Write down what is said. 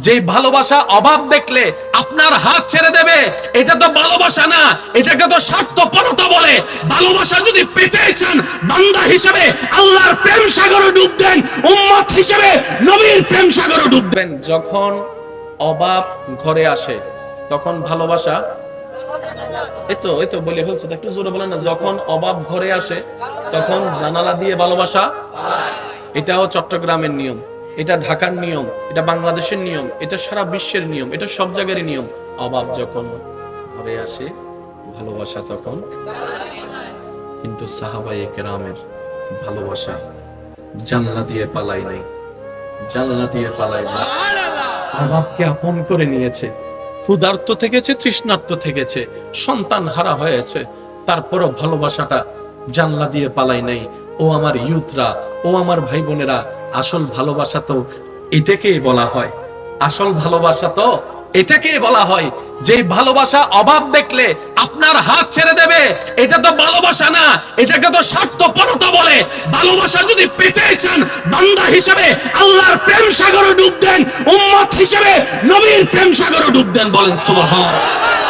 যে ভালোবাসা অভাব দেখলে আপনার হাত ছেড়ে দেবে, এটা তো ভালোবাসা না, এটাকে তো স্বার্থপরতা বলে। ভালোবাসা যদি পেতে চান বান্দা হিসেবে আল্লাহর প্রেম সাগরে ডুব দেন, উম্মত হিসেবে নবীর প্রেম সাগরে ডুব দেন। যখন অভাব ঘরে আসে তখন ভালোবাসা, এই তো বলে ফেলছে, একটু জোরে বলেন না। যখন অভাব ঘরে আসে তখন জানালা দিয়ে ভালোবাসা। এটাও চট্টগ্রামের নিয়ম, এটা ঢাকার নিয়ম, এটা বাংলাদেশের নিয়ম, এটা সারা বিশ্বের নিয়ম, এটা সব জায়গারই নিয়ম। অভাব যখন ঘরে আসে ভালোবাসা তখন। কিন্তু সাহাবায়ে কেরামের ভালোবাসা জানলা দিয়ে পালাই নাই, জানলা দিয়ে পালাই নাই। অভাবকে আপন করে নিয়েছে, ক্ষুধার্ত থেকেছে, তৃষ্ণার্ত থেকেছে, সন্তান হারা হয়েছে, তারপরও ভালোবাসাটা জানলা দিয়ে পালাই নাই। ও আমার ইউথরা, ও আমার ভাই বোনেরা, আসল ভালোবাসা তো এটাকেই বলা হয়, আসল ভালোবাসা তো এটাকেই বলা হয়। যে ভালোবাসা অভাব দেখলে আপনার হাত ছেড়ে দেবে, এটা তো ভালোবাসা না, এটাকে তো স্বার্থপরতা বলে। ভালোবাসা যদি পেতে চান বান্দা হিসেবে আল্লাহর প্রেম সাগরে ডুব দেন, উম্মত হিসেবে নবীর প্রেম সাগরে ডুব দেন। বলেন সুবহানাল্লাহ।